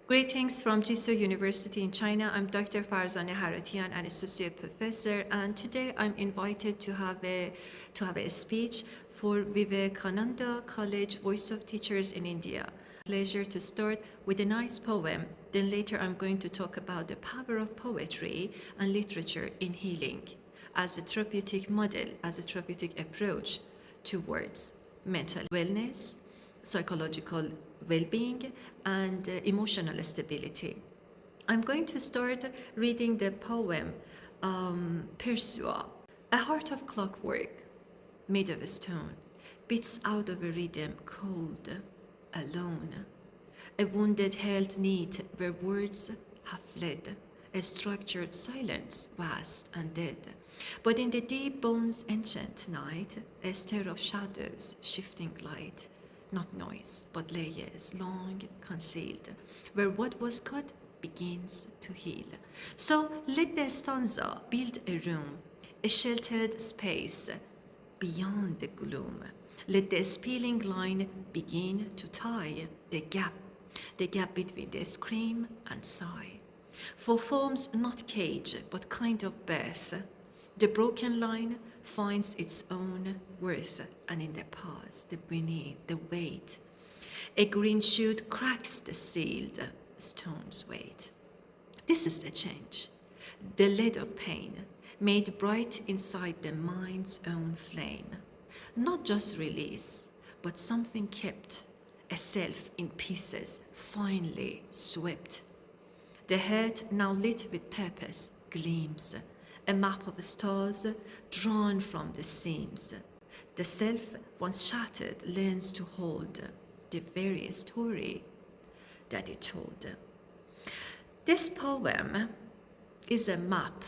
Greetings from Jisoo University in China. I'm Dr. Farzaneh Haratian, an associate professor, and today I'm invited to have a speech for Vivekananda College Voice of Teachers in India. Pleasure to start with a nice poem. Then later I'm going to talk about the power of poetry and literature in healing as a therapeutic model, as a therapeutic approach towards mental wellness, psychological well-being, and emotional stability. I'm going to start reading the poem Persua. A heart of clockwork made of stone beats out of a rhythm cold, alone. A wounded held need where words have fled, a structured silence, vast and dead. But in the deep bones ancient night, a stir of shadows, shifting light, not noise, but layers long concealed, where what was cut begins to heal. So let the stanza build a room, a sheltered space beyond the gloom. Let the spilling line begin to tie the gap between the scream and sigh. For forms not cage, but kind of birth, the broken line finds its own worth, and in the pause, the beneath, the weight, a green shoot cracks the sealed stone's weight. This is the change, the lead of pain, made bright inside the mind's own flame. Not just release, but something kept, a self in pieces, finely swept. The head, now lit with purpose, gleams, a map of stars drawn from the seams. The self, once shattered, learns to hold the very story that it told. This poem is a map.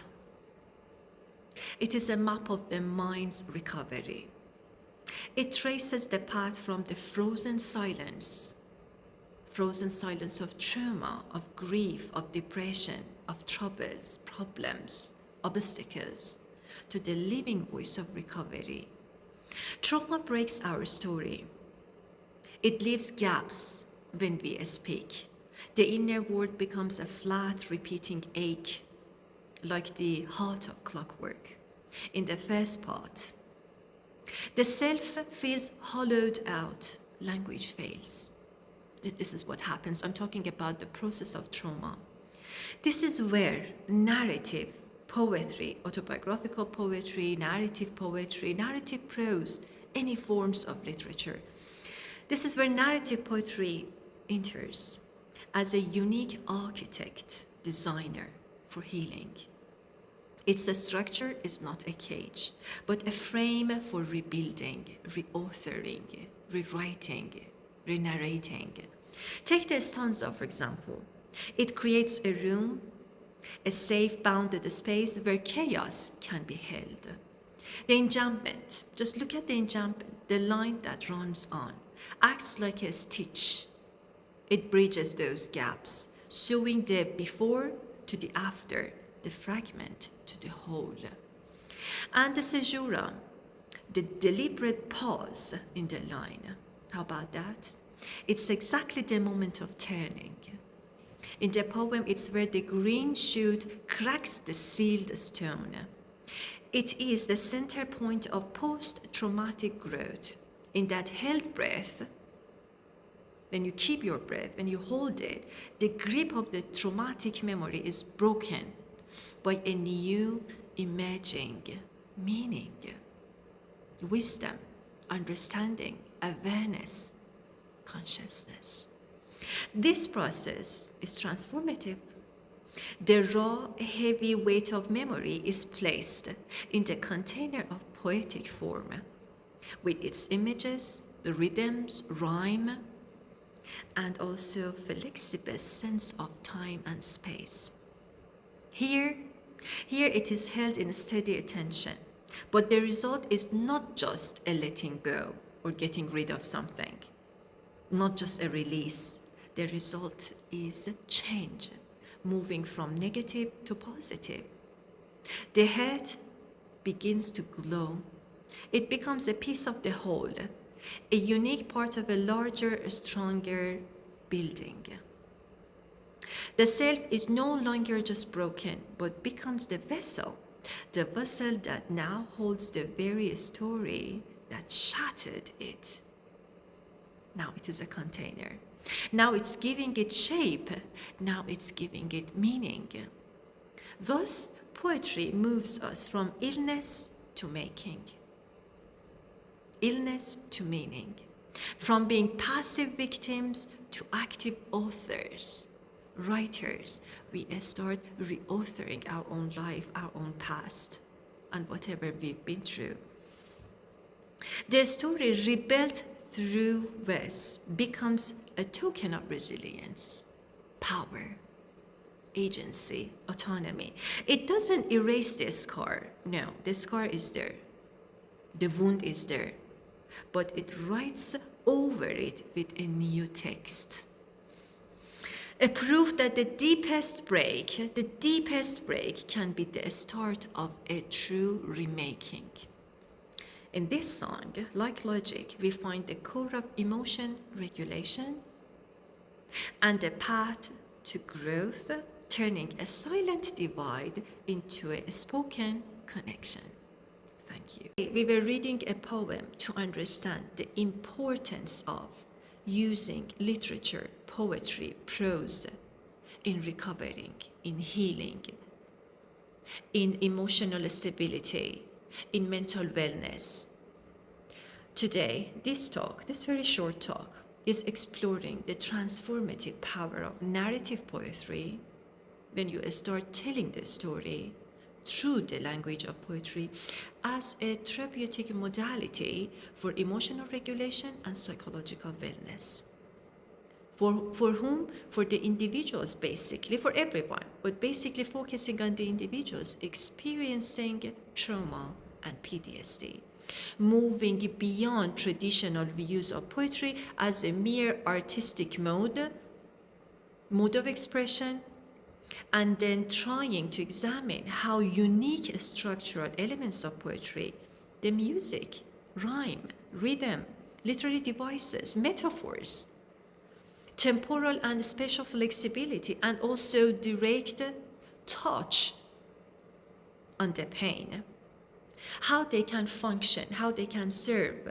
It is a map of the mind's recovery. It traces the path from the frozen silence of trauma, of grief, of depression, of troubles, problems, obstacles, to the living voice of recovery. Trauma breaks our story. It leaves gaps when we speak. The inner world becomes a flat, repeating ache, like the heart of clockwork. In the first part, the self feels hollowed out, language fails. This is what happens. I'm talking about the process of trauma. This is where narrative, poetry, autobiographical poetry, narrative prose, any forms of literature. This is where narrative poetry enters as a unique architect, designer for healing. Its structure is not a cage, but a frame for rebuilding, reauthoring, rewriting, re-narrating. Take the stanza, for example. It creates a room, a safe, bounded space where chaos can be held. The enjambment, just look at the enjambment, the line that runs on, acts like a stitch. It bridges those gaps, sewing the before to the after, the fragment to the whole. And the caesura, the deliberate pause in the line. How about that? It's exactly the moment of turning. In the poem, it's where the green shoot cracks the sealed stone. It is the center point of post-traumatic growth. In that held breath, when you keep your breath, when you hold it, the grip of the traumatic memory is broken by a new emerging meaning, wisdom, understanding, awareness, consciousness. This process is transformative. The raw, heavy weight of memory is placed in the container of poetic form, with its images, the rhythms, rhyme, and also flexible sense of time and space. Here it is held in steady attention, but the result is not just a letting go or getting rid of something, not just a release. The result is change, moving from negative to positive. The head begins to glow. It becomes a piece of the whole, a unique part of a larger, stronger building. The self is no longer just broken, but becomes the vessel that now holds the very story that shattered it. Now it is a container. Now it's giving it shape. Now it's giving it meaning. Thus, poetry moves us from illness to making, illness to meaning, from being passive victims to active authors, writers. We start reauthoring our own life, our own past, and whatever we've been through. The story rebuilt through Wes becomes a token of resilience, power, agency, autonomy. It doesn't erase the scar. No, the scar is there. The wound is there. But it writes over it with a new text. A proof that the deepest break can be the start of a true remaking. In this song, like Logic, we find the core of emotion regulation and the path to growth, turning a silent divide into a spoken connection. Thank you. We were reading a poem to understand the importance of using literature, poetry, prose in recovering, in healing, in emotional stability, in mental wellness. Today, this very short talk, is exploring the transformative power of narrative poetry when you start telling the story through the language of poetry as a therapeutic modality for emotional regulation and psychological wellness. For whom? For the individuals, basically, for everyone, but basically focusing on the individuals experiencing trauma and PTSD, moving beyond traditional views of poetry as a mere artistic mode of expression, and then trying to examine how unique structural elements of poetry, the music, rhyme, rhythm, literary devices, metaphors, temporal and spatial flexibility, and also direct touch on the pain, how they can function, how they can serve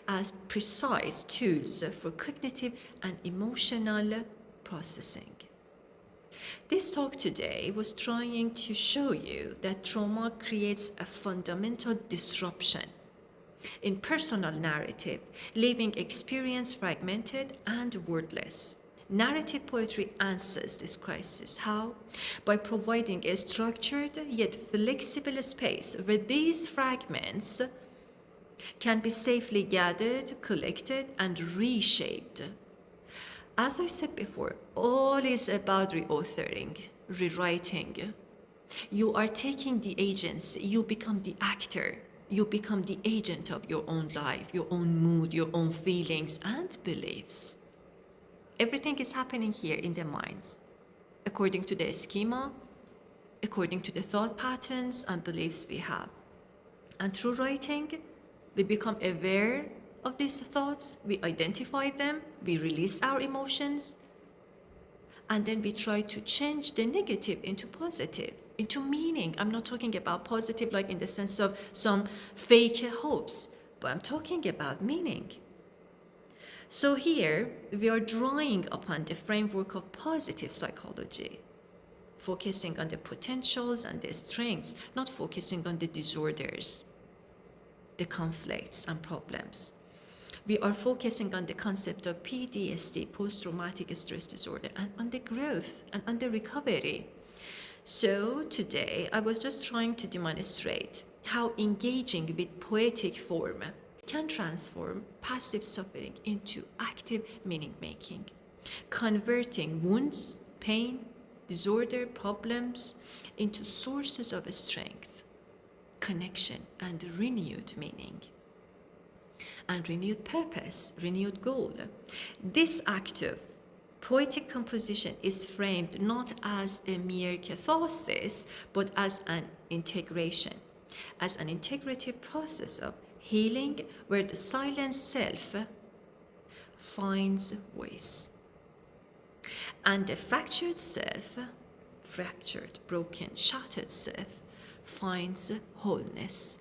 as precise tools for cognitive and emotional processing. This talk today was trying to show you that trauma creates a fundamental disruption in personal narrative, leaving experience fragmented and wordless. Narrative poetry answers this crisis. How? By providing a structured yet flexible space where these fragments can be safely gathered, collected, and reshaped. As I said before, all is about reauthoring, rewriting. You are taking the agency, you become the actor, you become the agent of your own life, your own mood, your own feelings and beliefs. Everything is happening here in the minds, according to the schema, according to the thought patterns and beliefs we have. And through writing, we become aware of these thoughts, we identify them, we release our emotions, and then we try to change the negative into positive, into meaning. I'm not talking about positive like in the sense of some fake hopes, but I'm talking about meaning. So here, we are drawing upon the framework of positive psychology, focusing on the potentials and the strengths, not focusing on the disorders, the conflicts and problems. We are focusing on the concept of PTSD, post-traumatic stress disorder, and on the growth and on the recovery. So today, I was just trying to demonstrate how engaging with poetic form can transform passive suffering into active meaning-making, converting wounds, pain, disorder, problems into sources of strength, connection, and renewed meaning, and renewed purpose, renewed goal. This active poetic composition is framed not as a mere catharsis, but as an integration, as an integrative process of healing where the silent self finds voice. And the fractured self, fractured, broken, shattered self, finds wholeness.